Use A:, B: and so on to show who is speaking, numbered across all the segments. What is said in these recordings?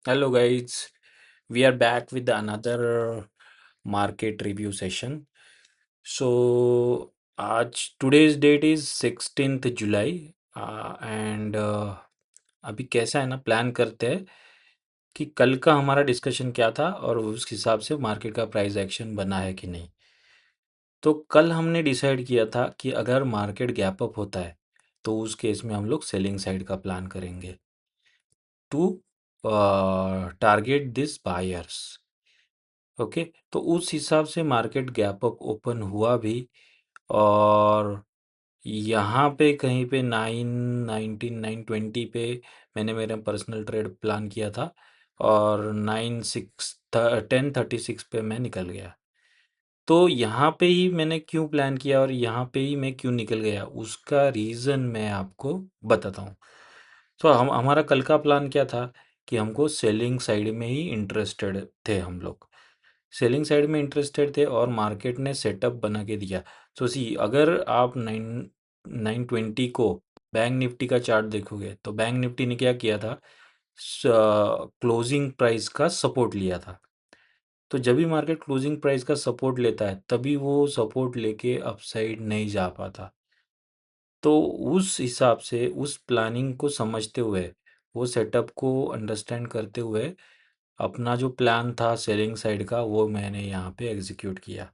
A: Hello, guys. We are back with another market review session. So, today's date is 16th July and अभी कैसा है ना plan करते हैं कि कल का हमारा डिस्कशन क्या था और उस हिसाब से मार्केट का प्राइस एक्शन बना है कि नहीं। तो कल हमने डिसाइड किया था कि अगर मार्केट गैप अप होता है तो उस केस में हम लोग सेलिंग साइड का प्लान करेंगे to target this buyers. Okay, तो उस हिसाब से मार्केट गैप अप ओपन हुआ भी और यहाँ पे कहीं पे 919 920 पे मैंने मेरा पर्सनल ट्रेड प्लान किया था और 1036 पे मैं निकल गया। तो यहाँ पे ही मैंने क्यों प्लान किया और यहाँ पे ही मैं क्यों निकल गया उसका रीज़न मैं आपको बताता हूँ। तो हम हमारा कल का प्लान क्या था कि हमको सेलिंग साइड में ही इंटरेस्टेड थे हम लोग। सेलिंग साइड में इंटरेस्टेड थे और मार्केट ने सेटअप बना के दिया। तो सी अगर आप 920 को बैंक निफ्टी का चार्ट देखोगे तो बैंक निफ्टी ने क्या किया था, क्लोजिंग प्राइस का सपोर्ट लिया था। तो जब भी मार्केट क्लोजिंग प्राइस का सपोर्ट लेता है तभी वो सपोर्ट लेके अपसाइड नहीं जा पाता। तो उस हिसाब से उस प्लानिंग को समझते हुए, वो सेटअप को अंडरस्टैंड करते हुए अपना जो प्लान था सेलिंग साइड का वो मैंने यहाँ पे एग्जीक्यूट किया।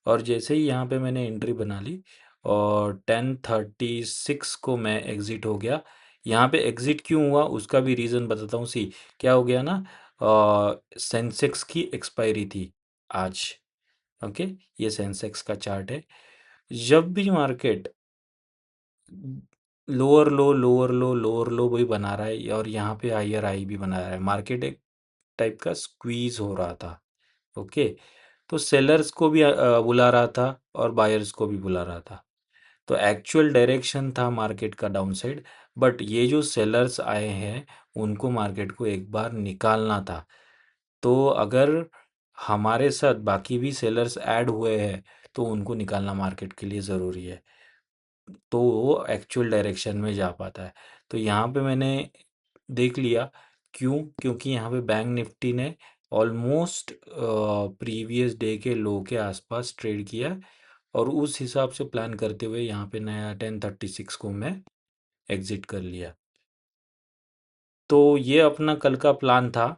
A: और जैसे ही यहाँ पे मैंने एंट्री बना ली और 1036 को मैं एग्जिट हो गया। यहाँ पे एग्जिट क्यों हुआ उसका भी रीज़न बताता हूँ। सी क्या हो गया ना, सेंसेक्स की एक्सपायरी थी आज। ओके, ये सेंसेक्स का चार्ट है। जब भी मार्केट लोअर लो लोअर लो लोअर लो वही बना रहा है और यहाँ पे हायर हाई भी बना रहा है, मार्केट एक टाइप का स्क्वीज हो रहा था। ओके, तो सेलर्स को भी बुला रहा था और बायर्स को भी बुला रहा था। तो एक्चुअल डायरेक्शन था मार्केट का डाउन साइड, बट ये जो सेलर्स आए हैं उनको मार्केट को एक बार निकालना था। तो अगर हमारे साथ बाकी भी सेलर्स ऐड हुए हैं तो उनको निकालना मार्केट के लिए ज़रूरी है, तो वो एक्चुअल डायरेक्शन में जा पाता है। तो यहाँ पे मैंने देख लिया क्यों, क्योंकि यहाँ पे बैंक निफ्टी ने ऑलमोस्ट प्रीवियस डे के लो के आसपास ट्रेड किया और उस हिसाब से प्लान करते हुए यहाँ पे नया 1036 को मैं एग्जिट कर लिया। तो ये अपना कल का प्लान था।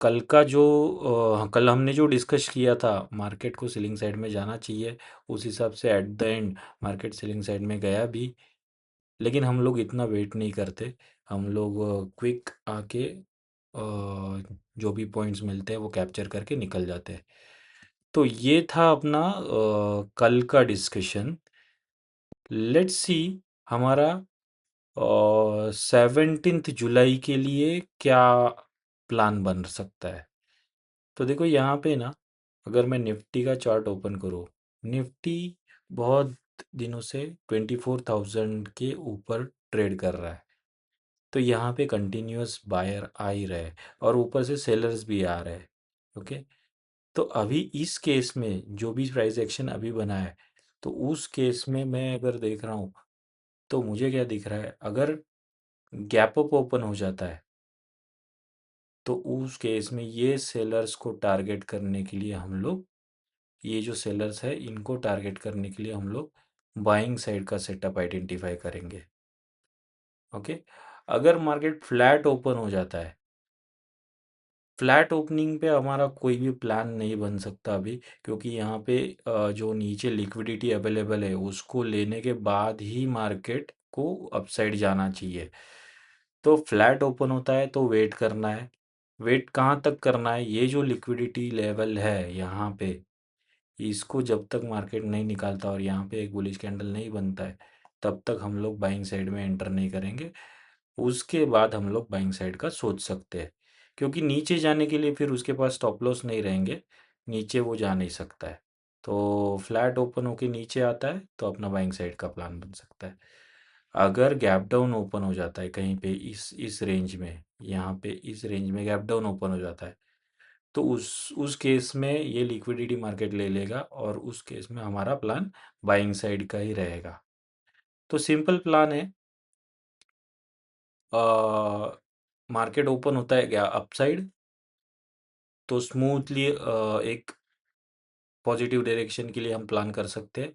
A: कल का जो कल हमने जो डिस्कस किया था मार्केट को सेलिंग साइड में जाना चाहिए, उस हिसाब से at the end market selling side में गया भी। लेकिन हम लोग इतना वेट नहीं करते, हम लोग क्विक आके जो भी पॉइंट्स मिलते हैं वो कैप्चर करके निकल जाते हैं। तो ये था अपना कल का डिस्कशन। लेट्स सी हमारा 17 जुलाई के लिए क्या प्लान बन सकता है। तो देखो यहाँ पे ना, अगर मैं निफ्टी का चार्ट ओपन करूँ, निफ्टी बहुत दिनों से 24,000 के ऊपर ट्रेड कर रहा है। तो यहाँ पे कंटिन्यूअस बायर आ ही रहे और ऊपर से सेलर्स भी आ रहे हैं। ओके, तो अभी इस केस में जो भी प्राइस एक्शन अभी बना है, तो उस केस में मैं अगर देख रहा हूँ तो मुझे क्या दिख रहा है, अगर गैप अप ओपन हो जाता है तो उस केस में ये सेलर्स को टारगेट करने के लिए हम लोग, ये जो सेलर्स है इनको टारगेट करने के लिए हम लोग बाइंग साइड का सेटअप आइडेंटिफाई करेंगे। ओके, अगर मार्केट फ्लैट ओपन हो जाता है, फ्लैट ओपनिंग पे हमारा कोई भी प्लान नहीं बन सकता अभी, क्योंकि यहाँ पे जो नीचे लिक्विडिटी अवेलेबल है उसको लेने के बाद ही मार्केट को अपसाइड जाना चाहिए। तो फ्लैट ओपन होता है तो वेट करना है। वेट कहाँ तक करना है, ये जो लिक्विडिटी लेवल है यहाँ पे, इसको जब तक मार्केट नहीं निकालता और यहाँ पे एक बुलिश कैंडल नहीं बनता है तब तक हम लोग बाइंग साइड में एंटर नहीं करेंगे। उसके बाद हम लोग बाइंग साइड का सोच सकते हैं, क्योंकि नीचे जाने के लिए फिर उसके पास स्टॉप लॉस नहीं रहेंगे, नीचे वो जा नहीं सकता है। तो फ्लैट ओपन होके नीचे आता है तो अपना बाइंग साइड का प्लान बन सकता है। अगर गैप डाउन ओपन हो जाता है कहीं पे इस रेंज में, यहाँ पे इस रेंज में गैप डाउन ओपन हो जाता है, तो उस केस में ये लिक्विडिटी मार्केट ले लेगा और उस केस में हमारा प्लान बाइंग साइड का ही रहेगा। तो सिंपल प्लान है। मार्केट ओपन होता है क्या अपसाइड, तो स्मूथली एक पॉजिटिव डायरेक्शन के लिए हम प्लान कर सकते हैं।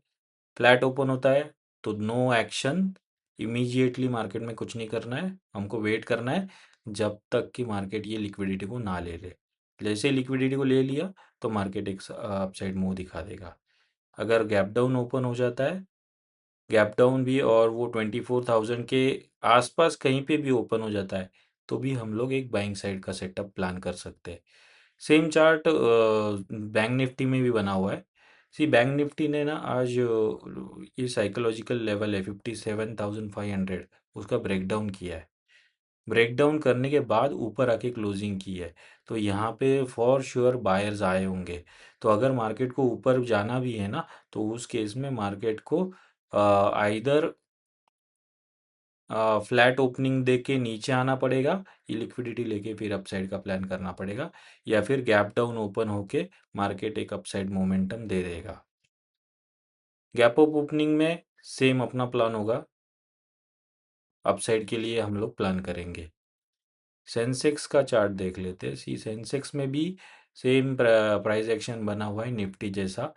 A: फ्लैट ओपन होता है तो नो एक्शन, इमीडिएटली मार्केट में कुछ नहीं करना है, हमको वेट करना है जब तक कि मार्केट ये लिक्विडिटी को ना ले ले। जैसे लिक्विडिटी को ले लिया तो मार्केट एक अपसाइड मूव दिखा देगा। अगर गैप डाउन ओपन हो जाता है, गैप डाउन भी और वो 24,000 के आसपास कहीं पे भी ओपन हो जाता है, तो भी हम लोग एक बाइंग साइड का सेटअप प्लान कर सकते हैं। सेम चार्ट बैंक निफ्टी में भी बना हुआ है। सी बैंक निफ्टी ने ना आज ये साइकोलॉजिकल लेवल है 57,500, उसका ब्रेकडाउन किया है। ब्रेकडाउन करने के बाद ऊपर आके क्लोजिंग की है, तो यहाँ पे फॉर श्योर बायर्स आए होंगे। तो अगर मार्केट को ऊपर जाना भी है ना, तो उस केस में मार्केट को आइदर फ्लैट ओपनिंग दे के नीचे आना पड़ेगा, ये लिक्विडिटी लेके फिर अपसाइड का प्लान करना पड़ेगा, या फिर गैप डाउन ओपन होके मार्केट एक अपसाइड मोमेंटम दे देगा। गैप अप ओपनिंग में सेम अपना प्लान होगा, अपसाइड के लिए हम लोग प्लान करेंगे। सेंसेक्स का चार्ट देख लेते हैं। सी सेंसेक्स में भी सेम प्राइस एक्शन बना हुआ है निफ्टी जैसा,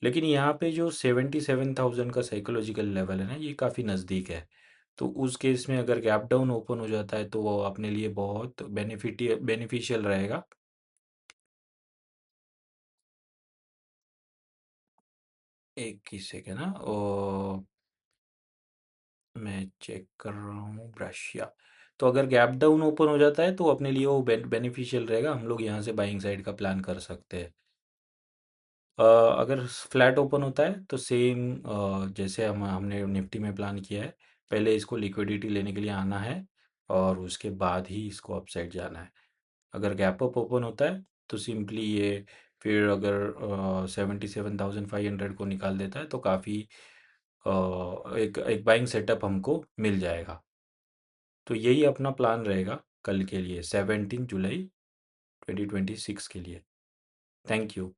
A: लेकिन यहाँ पे जो 77,000 का साइकोलॉजिकल लेवल है ना, ये काफ़ी नज़दीक है। तो उस केस में अगर गैप डाउन ओपन हो जाता है तो वो अपने लिए बहुत बेनिफिशियल रहेगा। एक ही सेकेंड ना, मैं चेक कर रहा हूँ ब्रशिया। तो अगर गैप डाउन ओपन हो जाता है तो अपने लिए वो बेनिफिशियल रहेगा, हम लोग यहाँ से बाइंग साइड का प्लान कर सकते हैं। अगर फ्लैट ओपन होता है तो सेम जैसे हमने निफ्टी में प्लान किया है, पहले इसको लिक्विडिटी लेने के लिए आना है और उसके बाद ही इसको अपसाइड जाना है। अगर गैप अप ओपन होता है तो सिंपली ये फिर अगर 77,500 को निकाल देता है तो काफ़ी एक एक बाइंग सेटअप हमको मिल जाएगा। तो यही अपना प्लान रहेगा कल के लिए, 17 जुलाई 2026 के लिए। Thank you.